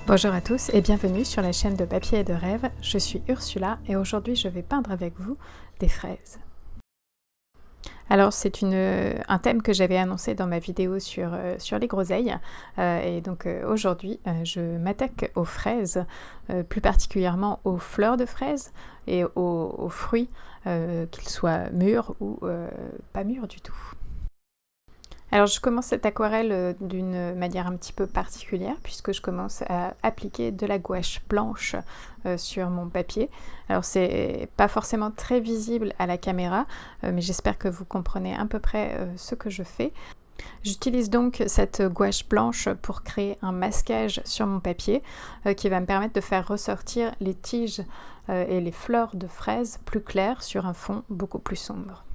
Bonjour à tous et bienvenue sur la chaîne de Papier et de Rêve. Je suis Ursula et aujourd'hui je vais peindre avec vous des fraises. Alors c'est un thème que j'avais annoncé dans ma vidéo sur les groseilles et donc aujourd'hui je m'attaque aux fraises, plus particulièrement aux fleurs de fraises et aux fruits, qu'ils soient mûrs ou pas mûrs du tout. Alors je commence cette aquarelle d'une manière un petit peu particulière puisque je commence à appliquer de la gouache blanche sur mon papier. Alors c'est pas forcément très visible à la caméra, mais j'espère que vous comprenez à peu près ce que je fais. J'utilise donc cette gouache blanche pour créer un masquage sur mon papier qui va me permettre de faire ressortir les tiges et les fleurs de fraises plus claires sur un fond beaucoup plus sombre.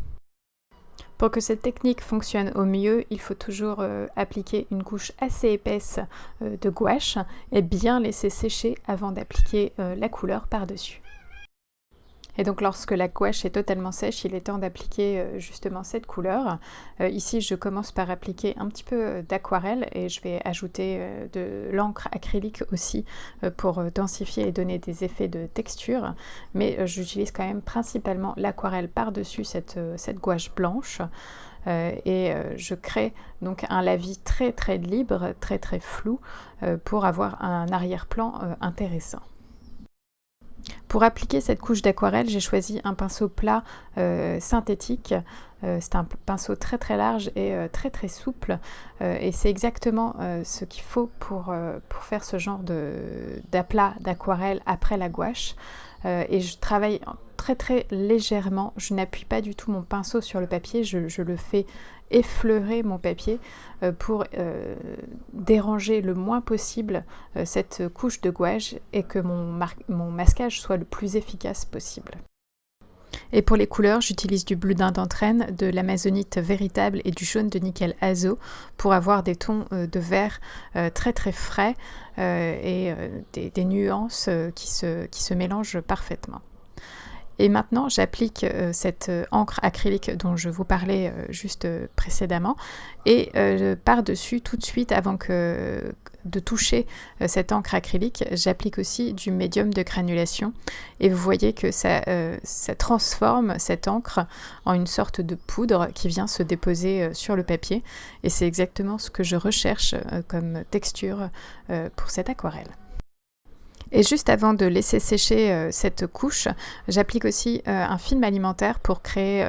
Pour que cette technique fonctionne au mieux, il faut toujours appliquer une couche assez épaisse de gouache et bien laisser sécher avant d'appliquer la couleur par-dessus. Et donc lorsque la gouache est totalement sèche, il est temps d'appliquer justement cette couleur. Ici je commence par appliquer un petit peu d'aquarelle et je vais ajouter de l'encre acrylique aussi pour densifier et donner des effets de texture. Mais j'utilise quand même principalement l'aquarelle par-dessus cette gouache blanche. Je crée donc un lavis très libre, très flou pour avoir un arrière-plan intéressant. Pour appliquer cette couche d'aquarelle, j'ai choisi un pinceau plat synthétique. C'est un pinceau très large et très souple. Et c'est exactement ce qu'il faut pour faire ce genre d'aplat d'aquarelle après la gouache. Et je travaille très légèrement. Je n'appuie pas du tout mon pinceau sur le papier. Je le fais effleurer mon papier pour déranger le moins possible cette couche de gouache et que mon masquage soit le plus efficace possible. Et pour les couleurs, j'utilise du bleu d'Indentrène, de l'amazonite véritable et du jaune de nickel azo pour avoir des tons de vert très frais et des nuances qui se mélangent parfaitement. Et maintenant, j'applique cette encre acrylique dont je vous parlais juste précédemment et par-dessus, tout de suite, avant de toucher cette encre acrylique, j'applique aussi du médium de granulation et vous voyez que ça transforme cette encre en une sorte de poudre qui vient se déposer sur le papier et c'est exactement ce que je recherche comme texture pour cette aquarelle. Et juste avant de laisser sécher cette couche, j'applique aussi un film alimentaire pour créer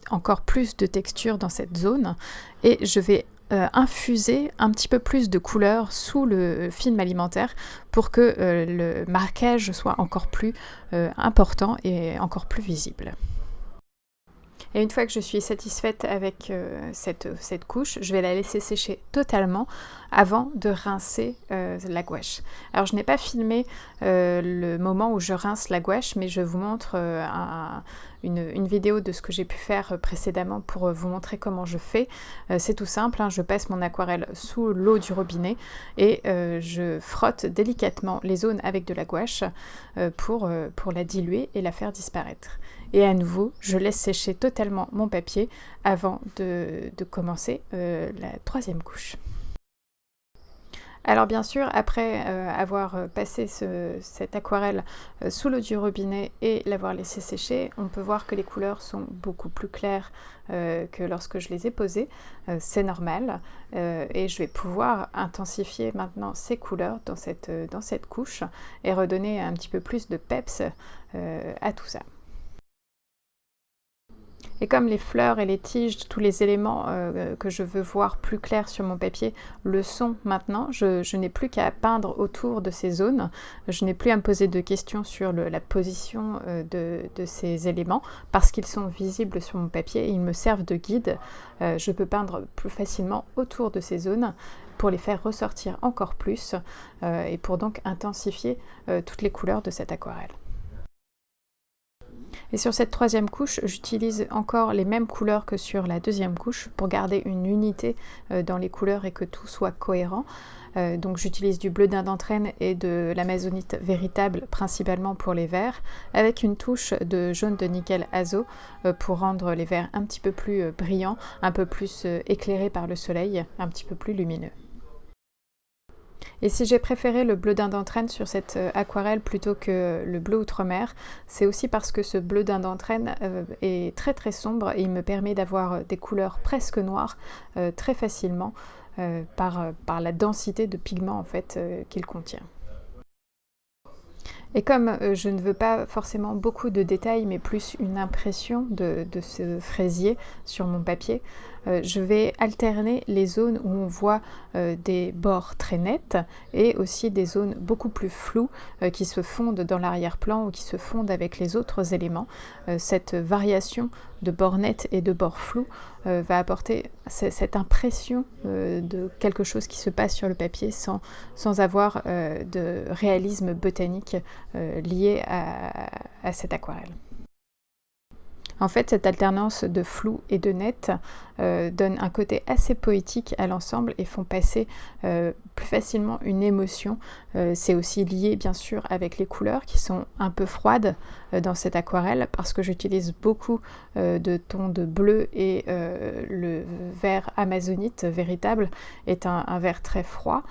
encore plus de texture dans cette zone. Et je vais infuser un petit peu plus de couleur sous le film alimentaire pour que le marquage soit encore plus important et encore plus visible. Et une fois que je suis satisfaite avec cette couche, je vais la laisser sécher totalement avant de rincer la gouache. Alors je n'ai pas filmé le moment où je rince la gouache, mais je vous montre une vidéo de ce que j'ai pu faire précédemment pour vous montrer comment je fais. C'est tout simple, hein, je passe mon aquarelle sous l'eau du robinet et je frotte délicatement les zones avec de la gouache pour la diluer et la faire disparaître. Et à nouveau, je laisse sécher totalement mon papier avant de commencer la troisième couche. Alors bien sûr, après avoir passé cette aquarelle sous l'eau du robinet et l'avoir laissé sécher, on peut voir que les couleurs sont beaucoup plus claires que lorsque je les ai posées. C'est normal et je vais pouvoir intensifier maintenant ces couleurs dans cette couche et redonner un petit peu plus de peps à tout ça. Et comme les fleurs et les tiges, tous les éléments que je veux voir plus clairs sur mon papier le sont maintenant, je n'ai plus qu'à peindre autour de ces zones. Je n'ai plus à me poser de questions sur la position de ces éléments parce qu'ils sont visibles sur mon papier et ils me servent de guide. Je peux peindre plus facilement autour de ces zones pour les faire ressortir encore plus et pour donc intensifier toutes les couleurs de cette aquarelle. Et sur cette troisième couche, j'utilise encore les mêmes couleurs que sur la deuxième couche pour garder une unité dans les couleurs et que tout soit cohérent. Donc j'utilise du bleu d'Indentrène et de l'amazonite véritable principalement pour les verts, avec une touche de jaune de nickel azo pour rendre les verts un petit peu plus brillants, un peu plus éclairés par le soleil, un petit peu plus lumineux. Et si j'ai préféré le bleu d'Inde sur cette aquarelle plutôt que le bleu outre-mer, c'est aussi parce que ce bleu d'Inde est très très sombre et il me permet d'avoir des couleurs presque noires très facilement par la densité de pigments en fait qu'il contient. Et comme je ne veux pas forcément beaucoup de détails, mais plus une impression de ce fraisier sur mon papier, je vais alterner les zones où on voit des bords très nets et aussi des zones beaucoup plus floues qui se fondent dans l'arrière-plan ou qui se fondent avec les autres éléments. Cette variation de bords nets et de bords flous va apporter cette impression de quelque chose qui se passe sur le papier sans avoir de réalisme botanique lié à cette aquarelle. En fait, cette alternance de flou et de net donne un côté assez poétique à l'ensemble et font passer plus facilement une émotion. C'est aussi lié bien sûr avec les couleurs qui sont un peu froides dans cette aquarelle parce que j'utilise beaucoup de tons de bleu et le vert amazonite véritable est un vert très froid.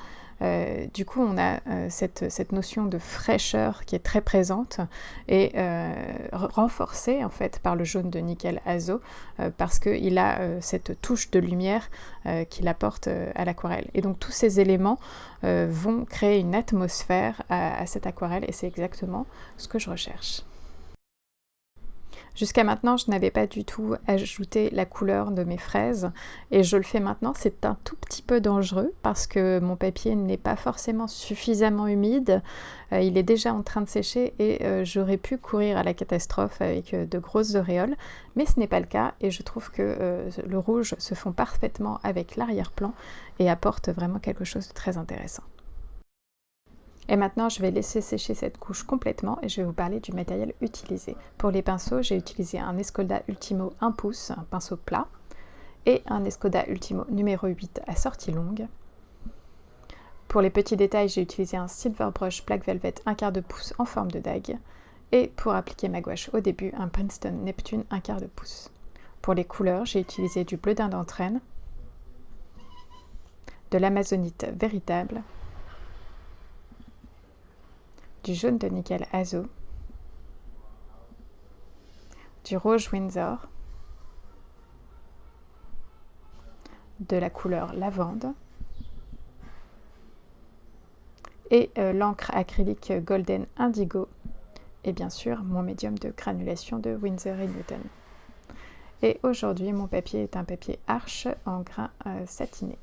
Du coup, on a cette notion de fraîcheur qui est très présente et renforcée en fait par le jaune de nickel azo parce qu'il a cette touche de lumière qu'il apporte à l'aquarelle. Et donc tous ces éléments vont créer une atmosphère à cette aquarelle et c'est exactement ce que je recherche. Jusqu'à maintenant, je n'avais pas du tout ajouté la couleur de mes fraises et je le fais maintenant. C'est un tout petit peu dangereux parce que mon papier n'est pas forcément suffisamment humide. Il est déjà en train de sécher et j'aurais pu courir à la catastrophe avec de grosses auréoles, mais ce n'est pas le cas et je trouve que le rouge se fond parfaitement avec l'arrière-plan et apporte vraiment quelque chose de très intéressant. Et maintenant, je vais laisser sécher cette couche complètement et je vais vous parler du matériel utilisé. Pour les pinceaux, j'ai utilisé un Escoda Ultimo 1 pouce, un pinceau plat, et un Escoda Ultimo numéro 8 à sortie longue. Pour les petits détails, j'ai utilisé un Silver Brush Black Velvet 1/4 de pouce en forme de dague. Et pour appliquer ma gouache au début, un Princeton Neptune 1/4 de pouce. Pour les couleurs, j'ai utilisé du bleu d'Inde de l'amazonite véritable, du jaune de nickel azo, du rouge Windsor, de la couleur lavande et l'encre acrylique Golden Indigo et bien sûr mon médium de granulation de Winsor & Newton. Et aujourd'hui mon papier est un papier Arches en grain satiné.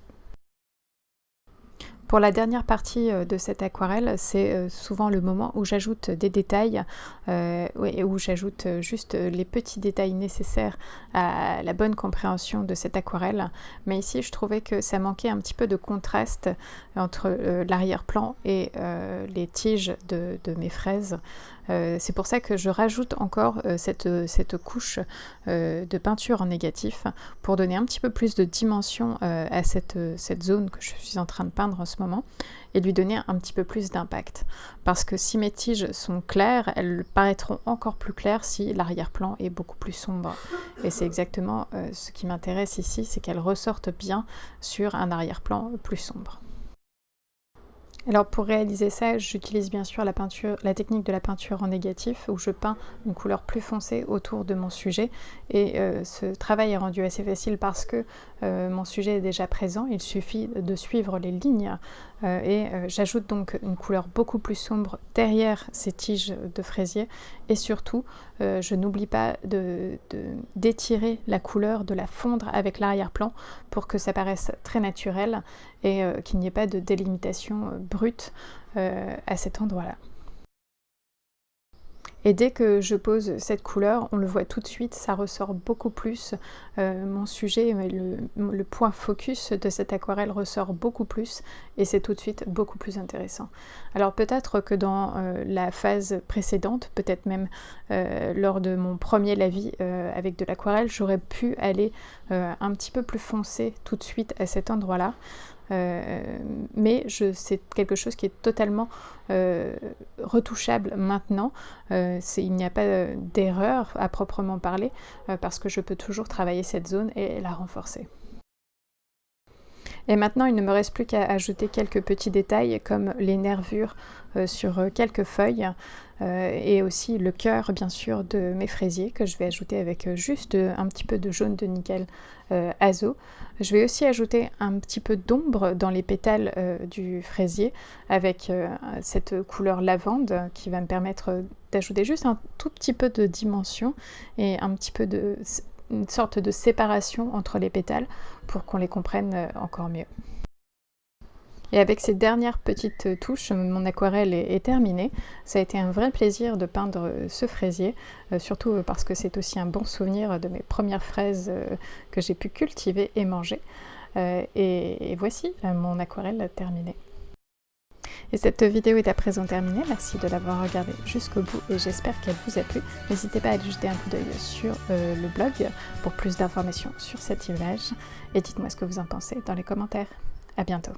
Pour la dernière partie de cette aquarelle, c'est souvent le moment où j'ajoute des détails, où j'ajoute juste les petits détails nécessaires à la bonne compréhension de cette aquarelle. Mais ici, je trouvais que ça manquait un petit peu de contraste entre l'arrière-plan et les tiges de mes fraises. C'est pour ça que je rajoute encore cette couche de peinture en négatif pour donner un petit peu plus de dimension à cette zone que je suis en train de peindre en ce moment et lui donner un petit peu plus d'impact. Parce que si mes tiges sont claires, elles paraîtront encore plus claires si l'arrière-plan est beaucoup plus sombre. Et c'est exactement ce qui m'intéresse ici, c'est qu'elles ressortent bien sur un arrière-plan plus sombre. Alors pour réaliser ça, j'utilise bien sûr la technique de la peinture en négatif où je peins une couleur plus foncée autour de mon sujet et ce travail est rendu assez facile parce que mon sujet est déjà présent, il suffit de suivre les lignes j'ajoute donc une couleur beaucoup plus sombre derrière ces tiges de fraisier et surtout je n'oublie pas d'étirer la couleur, de la fondre avec l'arrière-plan pour que ça paraisse très naturel et qu'il n'y ait pas de délimitation brute à cet endroit-là. Et dès que je pose cette couleur, on le voit tout de suite, ça ressort beaucoup plus. Mon sujet, le point focus de cette aquarelle ressort beaucoup plus et c'est tout de suite beaucoup plus intéressant. Alors peut-être que dans la phase précédente, peut-être même lors de mon premier lavis avec de l'aquarelle, j'aurais pu aller un petit peu plus foncé tout de suite à cet endroit-là. Mais c'est quelque chose qui est totalement retouchable maintenant. Il n'y a pas d'erreur à proprement parler parce que je peux toujours travailler cette zone et la renforcer. Et maintenant, il ne me reste plus qu'à ajouter quelques petits détails comme les nervures sur quelques feuilles et aussi le cœur bien sûr de mes fraisiers que je vais ajouter avec juste un petit peu de jaune de nickel azo. Je vais aussi ajouter un petit peu d'ombre dans les pétales du fraisier avec cette couleur lavande qui va me permettre d'ajouter juste un tout petit peu de dimension et un petit peu une sorte de séparation entre les pétales pour qu'on les comprenne encore mieux. Et avec ces dernières petites touches, mon aquarelle est terminée. Ça a été un vrai plaisir de peindre ce fraisier, surtout parce que c'est aussi un bon souvenir de mes premières fraises que j'ai pu cultiver et manger. Et voici mon aquarelle terminée. Et cette vidéo est à présent terminée, merci de l'avoir regardée jusqu'au bout et j'espère qu'elle vous a plu. N'hésitez pas à aller jeter un coup d'œil sur le blog pour plus d'informations sur cette image et dites-moi ce que vous en pensez dans les commentaires. À bientôt.